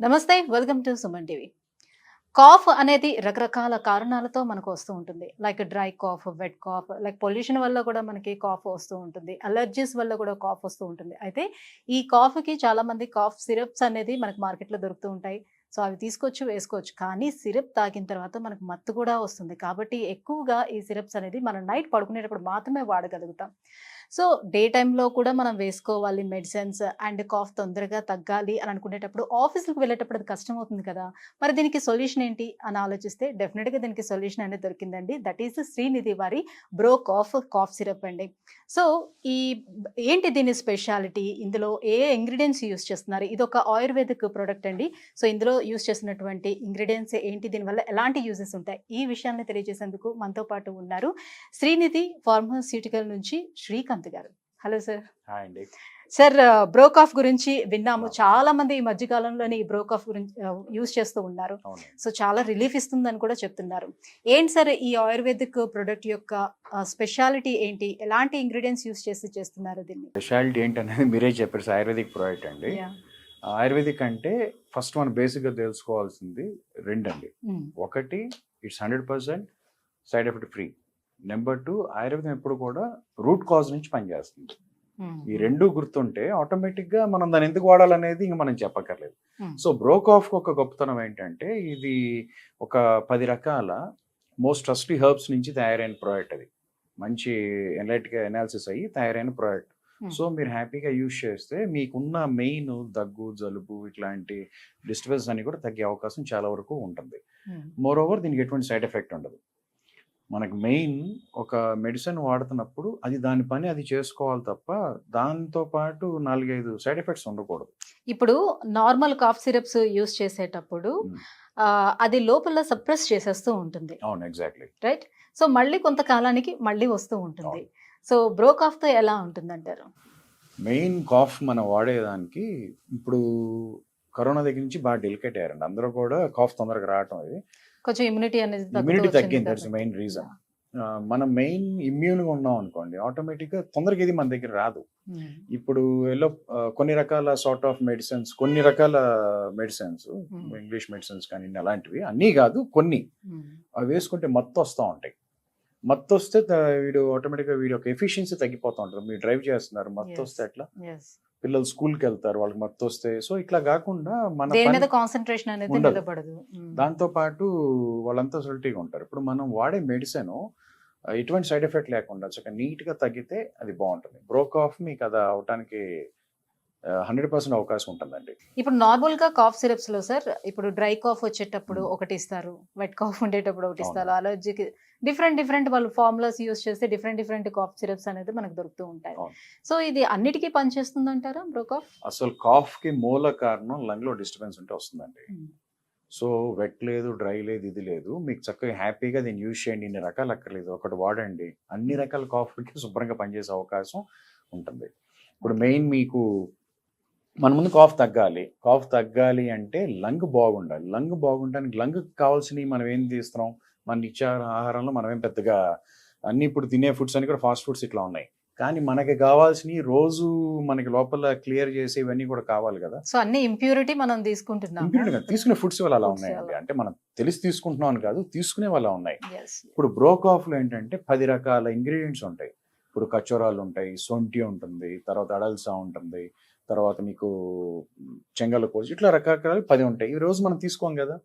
నమస్తే. Welcome to Suman TV. Cough అనేది రకరకాల కారణాలతో మనకు వస్తూ ఉంటుంది. Like dry cough, wet cough, like pollution వల్ల కూడా మనకి కాఫ్ వస్తూ ఉంటుంది. అలర్జీస్ వల్ల కూడా కాఫ్ వస్తూ ఉంటుంది. అయితే ఈ కాఫ్‌కి చాలామంది కాఫ్ సిరప్స్ అనేది మనకు మార్కెట్‌లో దొరుకుతూ ఉంటాయి. సో, అవి తీసుకొచ్చి వేసుకోవచ్చు. కానీ సిరప్ తాగిన తర్వాత మనకు మత్తు కూడా వస్తుంది. కాబట్టి ఎక్కువగా ఈ సిరప్స్ అనేది మనం నైట్ పడుకునేటప్పుడు మాత్రమే వాడగలుగుతాం. సో, డే టైమ్‌లో కూడా మనం వేసుకోవాలి మెడిసిన్స్ అండ్ కాఫ్ తొందరగా తగ్గాలి అని అనుకునేటప్పుడు ఆఫీస్‌కి వెళ్ళేటప్పుడు అది కష్టమవుతుంది కదా! మరి దీనికి సొల్యూషన్ ఏంటి అని ఆలోచిస్తే డెఫినిట్‌గా దీనికి సొల్యూషన్ అనేది దొరికిందండి. దట్ ఈస్ శ్రీనిధి వారి బ్రో కాఫ్ సిరప్ అండి. సో, ఈ ఏంటి దీని స్పెషాలిటీ? ఇందులో ఏ ఇంగ్రీడియెంట్స్ యూజ్ చేస్తున్నారు? ఇదొక ఆయుర్వేదిక్ ప్రొడక్ట్ అండి. సో, ఇందులో యూజ్ చేస్తున్నటువంటి ఇంగ్రీడియెంట్స్ ఏంటి? దీనివల్ల ఎలాంటి యూజెస్ ఉంటాయి? ఈ విషయాన్ని తెలియజేసేందుకు మనతో పాటు ఉన్నారు శ్రీనిధి ఫార్మాస్యూటికల్ నుంచి శ్రీకాంత్ గారు. Hello sir. హాయ్ అండి. సార్, బ్రోకాఫ్ గురించి విన్నాము. అవును. చాలా మంది ఈ మధ్య కాలంలోనే ఈ బ్రోకాఫ్ గురించి యూజ్ చేస్తూ ఉన్నారు. అవును. సో, చాలా రిలీఫ్ ఇస్తుందని కూడా చెప్తున్నారు. ఏంటి సార్ ఈ ఆయుర్వేదిక్ ప్రొడక్ట్ యొక్క స్పెషాలిటీ ఏంటి? ఎలాంటి ఇంగ్రీడియెంట్స్ యూజ్ చేసి చేస్తున్నారు దీన్ని? స్పెషాలిటీ ఏంటనేది మీరే చెప్పారు. ఆయుర్వేదిక్ ప్రోడక్ట్ అండి. యాహ్! ఆయుర్వేదిక్ అంటే ఫస్ట్ మనం బేసిక్‌గా తెలుసుకోవాల్సింది 2 అండి. హ్మ్. ఒకటి it's 100% side effect free. Number 2 ఆయుర్వేదం ఎప్పుడు కూడా రూట్ కాజ్ నుంచి పనిచేస్తుంది. హ్మ్. ఈ 2 గుర్తుంటే ఆటోమేటిక్‌గా మనం దాన్ని ఎందుకు వాడాలనేది ఇంక మనం చెప్పక్కర్లేదు. హ్మ్. సో, బ్రోకాఫ్‌కి ఒక గొప్పతనం ఏంటంటే ఇది ఒక 10 రకాల మోస్ట్ ట్రస్టీ హెర్బ్స్ నుంచి తయారైన ప్రోడక్ట్ అది. మంచి అనాలిసిస్ అయ్యి తయారైన ప్రోడక్ట్. హ్మ్. సో, మీరు హ్యాపీగా యూజ్ చేస్తే మీకున్న మెయిన్ దగ్గు, జలుబు ఇట్లాంటి డిస్టర్బెన్స్ అన్ని కూడా తగ్గే అవకాశం చాలా వరకు ఉంటుంది. హ్మ్. మోరోవర్ దీనికి ఎటువంటి సైడ్ ఎఫెక్ట్ ఉండదు. మనకు మెయిన్ ఒక మెడిసిన్ వాడుతున్నప్పుడు అది దాని పని అది చేసుకోవాలి తప్ప దాంతో పాటు 4, 5 సైడ్ ఎఫెక్ట్స్ ఉండకూడదు. ఇప్పుడు నార్మల్ కాఫ్ సిరప్స్ యూజ్ చేసేటప్పుడు హ్మ్. అది లోపల సప్రెస్ చేసేస్తూ ఉంటుంది. అవును. ఎగ్జాక్ట్‌లీ. రైట్? సో, మళ్ళీ కొంతకాలానికి మళ్ళీ వస్తూ ఉంటుంది. అవును. సో, బ్రోకాఫ్‌తో ఎలా ఉంటుందంటారు? మెయిన్ కాఫ్ మనం వాడేదానికి ఇప్పుడు కరోనా దగ్గర నుంచి బాగా డెలికేట్ అయ్యారండి. అందరూ కూడా కాఫ్ తొందరగా రావటం అది. కొంచెం ఇమ్యూనిటీ అనేది తగ్గుతూ ఇమ్యూనిటీ వచ్చింది తగ్గింది. దట్స్ కాబట్టి. Main reason. యాహ్! మనం మెయిన్ ఇమ్యూన్‌గా ఉన్నాం అనుకోండి ఆటోమేటిక్‌గా తొందరగా ఇది మన దగ్గర రాదు. హ్మ్. ఇప్పుడు కొన్ని రకాల సార్ట్ ఆఫ్ మెడిసిన్స్, కొన్ని రకాల మెడిసిన్స్ హ్మ్. ఇంగ్లీష్ మెడిసిన్స్ కానియండి అలాంటివి అన్నీ కాదు కొన్ని. హ్మ్. అవి వేసుకుంటే మత్తొస్తా ఉంటాయి. మత్తొస్తే వీడు ఆటోమేటిక్‌గా వీడి యొక్క ఎఫిషియన్సీ తగ్గిపోతా ఉంటది. మీరు డ్రైవ్ చేస్తున్నారు యెస్. మత్తొస్తే ఎట్లా? యెస్. పిల్లలు స్కూల్‌కెళ్తారు. వాళ్ళకి మత్తొస్తే సో, ఇట్లా గాకుండా మన దేని పని మీద కాన్సంట్రేషన్ అనేది ఉండదు. నిలబడదు. హ్మ్. దాంతో పాటు వాళ్ళంతా సొల్టీగా ఉంటారు. ఇప్పుడు మనం వాడే మెడిసిను ఎటువంటి సైడ్ ఎఫెక్ట్ లేకుండా చక్కగా నీట్‌గా తగ్గితే అది బావుంటుంది. బ్రోకాఫ్ మీకు అది అవ్వటానికి 100% అవకాశం ఉంటుందండి. ఇప్పుడు నార్మల్‌గా కాఫ్ సిరప్స్‌లో సార్, ఇప్పుడు డ్రై కాఫ్ వచ్చేటప్పుడు హ్మ్. ఒకటిస్తారు. వెట్ కాఫ్ ఉండేటప్పుడు ఒకటిస్తారు. అవునండి. అలర్జీకి డిఫరెంట్ వాళ్ళు ఫార్ములాస్ యూజ్ చేస్తే డిఫరెంట్ కాఫ్ సిరప్స్ అనేది మనకు దొరుకుతూ ఉంటాయి. అవును. సో, ఇది అన్నిటికి పనిచేస్తుందంటారా బ్రోకాఫ్? అసలు కాఫ్‌కి మూల కారణం లంగ్‌లో డిస్టర్బెన్స్ ఉంటే వస్తుందండి. హ్మ్. సో, వెట్ లేదు, డ్రై లేదు, ఇది లేదు. మీకు చక్కగా హ్యాపీగా దీన్ని యూజ్ చేయండి. ఇన్ని రకాలు అక్కర్లేదు. ఒకటి వాడండి. అన్ని హ్మ్. రకాల కాఫ్‌లకి శుభ్రంగా పనిచేసే అవకాశం ఉంటుంది. ఇప్పుడు ఓకే. మెయిన్ మీకు మన ముందు కాఫ్ తగ్గాలి. కాఫ్ తగ్గాలి అంటే లంగ్ బాగుండాలి. లంగ్ బాగుండడానికి లంగ్‌కి కావాల్సినయి మనం ఏం తీస్తున్నాం? మన నిత్య ఆహారంలో మనమేం పెద్దగా అన్నీ ఇప్పుడు తినే ఫుడ్స్ అన్నీ కూడా ఫాస్ట్ ఫుడ్స్ ఇట్లా ఉన్నాయి. కానీ మనకి కావాల్సినయి రోజు మనకి లోపల క్లియర్ చేసేవన్నీ కూడా కావాలి గదా! సో, అన్ని ఇంప్యూరిటీ మనం తీసుకుంటున్నాము ఇంప్యూరిటీ కాదు. ఇప్పుడు. తీసుకునే ఫుడ్స్ వల్ల అలా ఫుడ్స్ ఉన్నాయండి. అలా. అంటే మనం తెలిసి తీసుకుంటున్నాం అని కాదు. తీసుకునేవి అలా ఉన్నాయి. యెస్. ఇప్పుడు బ్రో కాఫ్‌లో ఏంటంటే 10 రకాల ఇంగ్రీడియెంట్స్ ఉంటాయి. ఇప్పుడు ఖర్జూరాలుంటాయి, సొంఠి ఉంటుంది, తర్వాత అడల్సా ఉంటుంది, తర్వాత మీకు చెంగలకోస్ ఇట్లా రకరకాలు 10 ఉంటాయి. ఈ రోజు మనం తీసుకోం గదా!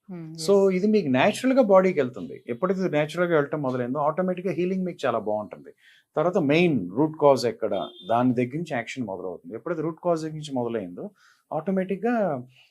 హ్మ్. So, yes. ఇది మీకు నేచురల్‌గా బాడీకెళ్తుంది. ఎప్పుడైతే ఇది నేచురల్‌గా వెళ్ళటం మొదలైందో ఆటోమేటిక్‌గా హీలింగ్ మీకు చాలా బావుంటుంది. తర్వాత మెయిన్ రూట్ కాజ్ ఎక్కడ? దాని దగ్గర నుంచి యాక్షన్ మొదలవుతుంది. ఎప్పుడైతే రూట్ కాజ్ దగ్గర నుంచి మొదలైందో ఆటోమేటిక్‌గా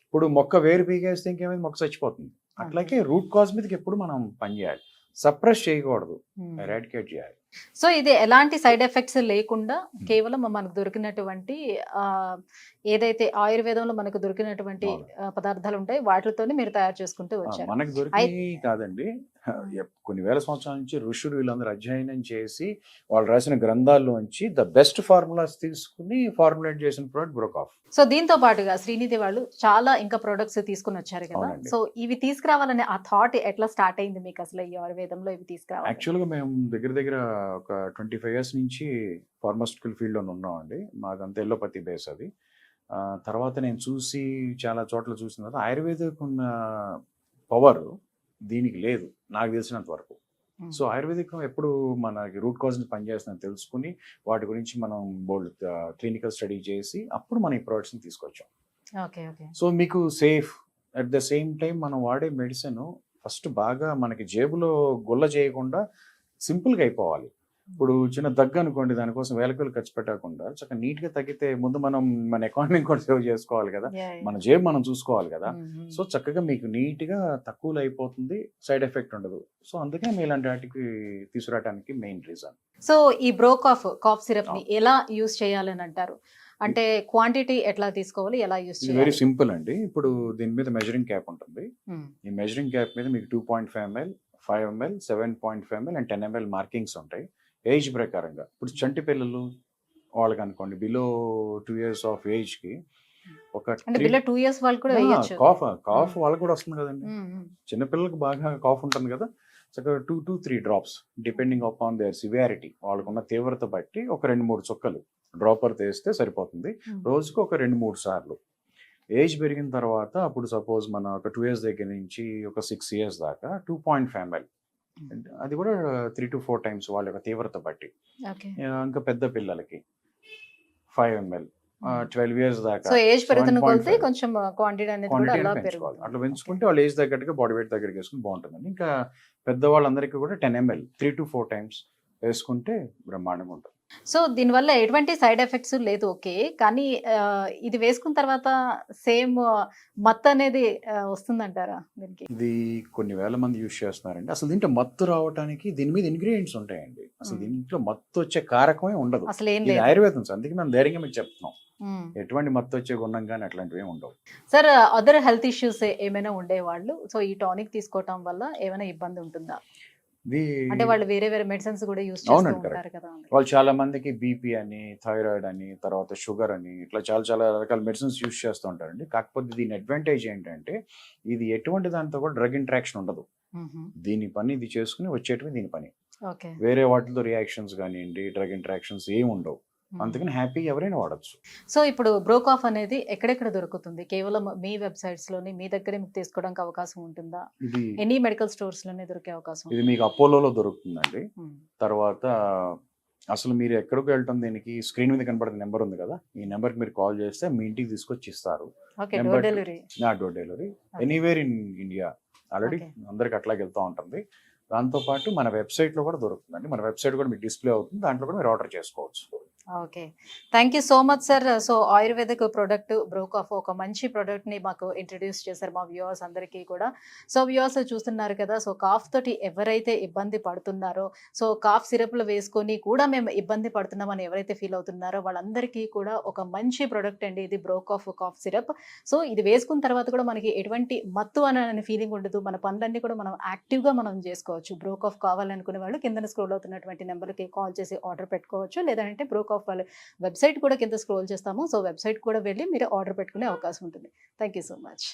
ఇప్పుడు మొక్క వేరు పీకేస్తే ఇంకేమైంది మొక్క చచ్చిపోతుంది. అంతే. అట్లాగే రూట్ కాజ్ మీదకి ఎప్పుడు మనం పని జేయాలి. సప్రెస్ చేయకూడదు. హ్మ్. ఎరాడికేట్ జేయాలి. సో, ఇది ఎలాంటి సైడ్ ఎఫెక్ట్స్ లేకుండా హ్మ్. కేవలం మనకు దొరికినటువంటి ఆహ్, ఏదైతే ఆయుర్వేదంలో మనకు దొరికినటువంటి అవును. పదార్థాలుంటాయి వాటిలతోని మీరు తయారు చేసుకుంటూ వచ్చారు. మనకు అయి దొరికినయి కాదండి. హ్మ్. కొన్ని వేల సంవత్సరాల నుంచి ఋషులు వీళ్ళందరూ అధ్యయనం చేసి, వాళ్ళు రాసిన గ్రంథాల్లోంచి ద బెస్ట్ ఫార్ములాస్ తీసుకొని ఫార్ములేట్ చేసిన ప్రొడక్ట్ బ్రోకాఫ్. సో, దీంతో పాటుగా శ్రీనిధి వాళ్ళు చాలా ఇంకా ప్రొడక్ట్స్ తీసుకొనొచ్చారు కదా! అవునండి. సో, ఇవి తీసుకురావాలనే ఆ థాట్ ఎట్లా స్టార్ట్ అయింది మీకసలు ఈ ఆయుర్వేదంలో ఇవి తీసుకురావాలని? యాక్చువల్‌గా మేము దగ్గర దగ్గర ఒక 25 ఇయర్స్ నుంచి ఫార్మాస్యూటికల్ ఫీల్డ్‌లోనే ఉన్నామండి. మాదంతా ఎల్లోపతి బేస్ అది. తర్వాత నేను చూసి చాలా చోట్ల చూసిన తర్వాత ఆయుర్వేదిక్ ఉన్న పవర్ దీనికి లేదు నాకు తెలిసినంత వరకు. సో ఆయుర్వేదిక్ ఎప్పుడు మనకి రూట్ కాజ్ని పనిచేస్తుందని తెలుసుకుని వాటి గురించి మనం బోల్డ్ క్లినికల్ స్టడీ చేసి అప్పుడు మనం ఈ ప్రోడక్ట్స్ని తీసుకొచ్చాం. ఓకే. ఓకే. సో మీకు safe at the same time మనం వాడే మెడిసిన్ ఫస్ట్ బాగా మనకి జేబులో గుల్ల చేయకుండా సింపుల్గా అయిపోవాలి. ఇప్పుడు చిన్న దగ్గు అనుకోండి, దానికోసం వేల వేలు ఖర్చు పెట్టకుండా చక్కగా నీట్గా తగ్గితే ముందు మనం మన ఎకానమీ కూడా సేవ్ చేసుకోవాలి కదా, మన జేబు మనం చూసుకోవాలి కదా. సో చక్కగా మీకు నీట్గా తక్కువలో అయిపోతుంది, సైడ్ ఎఫెక్ట్ ఉండదు. సో అందుకే మేము ఇలాంటి వాటికి తీసుకురావడానికి మెయిన్ రీజన్. సో ఈ బ్రో కాఫ్ సిరప్ ని ఎలా యూస్ చేయాలని అంటారు? అంటే క్వాంటిటీ ఎట్లా తీసుకోవాలి, ఎలా యూస్ ఇది చేయాలి? వెరీ సింపుల్ అండి. ఇప్పుడు దీని మీద మెజరింగ్ క్యాప్ ఉంటుంది. ఈ మెజరింగ్ క్యాప్ మీద మీకు 2.5 ml, 5 ml, 7.5 ml and 10 ml markings ఉంటాయి ఏజ్ ప్రకారంగా. ఇప్పుడు చంటి పిల్లలు వాళ్ళకి అనుకోండి, బిలో 2 years ఆఫ్ ఏజ్ కి ఒక అంటే బిలో 2 years వాళ్ళు కూడా వేయొచ్చు. కాఫ్ వాళ్ళకి కూడా వస్తుంది కదండి. చిన్నపిల్లలకు బాగా కాఫ్ ఉంటుంది కదా, చక్కగా 2 to 3 drops depending upon there severity, వాళ్ళకున్న తీవ్రత బట్టి ఒక 2-3 చుక్కలు డ్రాపర్ వేస్తే సరిపోతుంది. రోజుకు ఒక 2-3 సార్లు. ఏజ్ పెరిగిన తర్వాత అప్పుడు సపోజ్ మన ఒక 2 years దగ్గర నుంచి ఒక 6 years దాకా 2.5 ml, అది కూడా 3 to 4 times వాళ్ళ యొక్క తీవ్రత బట్టి. ఇంకా పెద్ద పిల్లలకి 5 ml, 12 years దాకా. సో ఏజ్ పెరుగుతున్న కొద్దీ కొంచెం క్వాంటిటీ అనేది కూడా అలా పెంచుకోవాలి. అట్లా పెంచుకుంటే వాళ్ళు ఏజ్ తగ్గట్టుగా బాడీ వెయిట్ దగ్గరికి వేసుకుని బాగుంటుందండి. ఇంకా పెద్దవాళ్ళందరికీ కూడా 10 ml 3 to 4 times వేసుకుంటే బ్రహ్మాండంగా ఉంటుంది. సో దీనివల్ల ఎటువంటి సైడ్ ఎఫెక్ట్స్ లేదు, ఓకే. కానీ ఇది వేసుకున్న తర్వాత సేమ్ మత్తు అనేది వస్తుందంటారా దీనికి? ఇది కొన్ని వేల మంది యూజ్ చేస్తున్నారండి. అసలు దీంట్లో మత్తు రావడానికి దీని మీద ఇంగ్రీడియంట్స్ ఉంటాయండి. అసలు దీంట్లో మత్తు వచ్చే కారకమే ఉండదు. అసలు ఏం ఇది లేదు. ఆయుర్వేదం, అందుకే మేము ధైర్యంగా మీకు చెప్తున్నాం. ఎటువంటి మత్తు వచ్చే గుణం కానీ అట్లాంటివి ఉండవు. సార్ అదర్ హెల్త్ ఇష్యూస్ ఏమైనా ఉండేవాళ్ళు సో ఈ టానిక్ తీసుకోవటం వల్ల ఏమైనా ఇబ్బంది ఉంటుందా? అంటే వాళ్ళు వేరే వేరే మెడిసిన్స్ కూడా యూజ్ చేస్తూ ఉంటారు కదా. వాళ్ళు చాలా మందికి బీపీ అని, థైరాయిడ్ అని, తర్వాత షుగర్ అని, ఇట్లా చాలా చాలా రకాల మెడిసిన్స్ యూజ్ చేస్తూ ఉంటారండి. కాకపోతే దీని అడ్వాంటేజ్ ఏంటంటే ఇది ఎటువంటి దాంతో కూడా డ్రగ్ ఇంట్రాక్షన్ ఉండదు. దీని పని ఇది చేసుకుని వచ్చేటివి దీని పని. వేరే వాటితో రియాక్షన్స్ కానివ్వండి, డ్రగ్ ఇంట్రాక్షన్స్ ఏమి ఉండవు. అందుకని హ్యాపీ ఎవరైనా వాడచ్చు. సో ఇప్పుడు బ్రోకాఫ్ అనేది ఎక్కడెక్కడ దొరుకుతుంది? కేవలం మీ వెబ్సైట్స్ లోని మీ దగ్గరే మీకు తీసుకోవడానికి అవకాశం ఉంటుందా? ఇది ఎనీ మెడికల్ స్టోర్స్ లోనే దొరికే అవకాశం? ఇది మీకు అపోలోలో దొరుకుతుందండి. తర్వాత అసలు మీరు ఎక్కడికి వెళ్ళటం, దీనికి స్క్రీన్ మీద కనబడుతున్న నెంబర్ ఉంది కదా, ఈ నెంబర్కి మీరు కాల్ చేస్తే మీ ఇంటికి తీసుకొచ్చి ఇస్తారు. Door delivery anywhere in India. Already అందరికి అట్లాగే వెళ్తూ ఉంటుంది. దాంతోపాటు మన వెబ్సైట్లో కూడా దొరుకుతుందండి. మన వెబ్సైట్ కూడా మీకు డిస్ప్లే అవుతుంది, దాంట్లో కూడా మీరు ఆర్డర్ చేసుకోవచ్చు. Okay, thank you so much sir. So ayurvedic product బ్రోకాఫ్ ఒక మంచి ప్రోడక్ట్ని మాకు ఇంట్రడ్యూస్ చేశారు మా వ్యూవర్స్ అందరికీ కూడా. సో వ్యూవర్స్ చూస్తున్నారు కదా, సో కాఫ్ తోటి ఎవరైతే ఇబ్బంది పడుతున్నారో, సో కాఫ్ సిరప్లు వేసుకొని కూడా మేము ఇబ్బంది పడుతున్నామని ఎవరైతే ఫీల్ అవుతున్నారో వాళ్ళందరికీ కూడా ఒక మంచి ప్రోడక్ట్ అండి ఇది బ్రోకాఫ్ కాఫ్ సిరప్. సో ఇది వేసుకున్న తర్వాత కూడా మనకి ఎటువంటి మత్తు అనే ఫీలింగ్ ఉండదు, మన పనులన్నీ కూడా మనం యాక్టివ్గా మనం చేసుకోవచ్చు. బ్రోకాఫ్ కావాలనుకునే వాళ్ళు కింద స్క్రోల్ అవుతున్నటువంటి నెంబర్కి కాల్ చేసి ఆర్డర్ పెట్టుకోవచ్చు, లేదంటే బ్రోకాఫ్ వాళ్ళ వెబ్సైట్ కూడా కింద స్క్రోల్ చేస్తాము. సో వెబ్సైట్ కూడా వెళ్ళి మీరు ఆర్డర్ పెట్టుకునే అవకాశం ఉంటుంది. Thank you so much.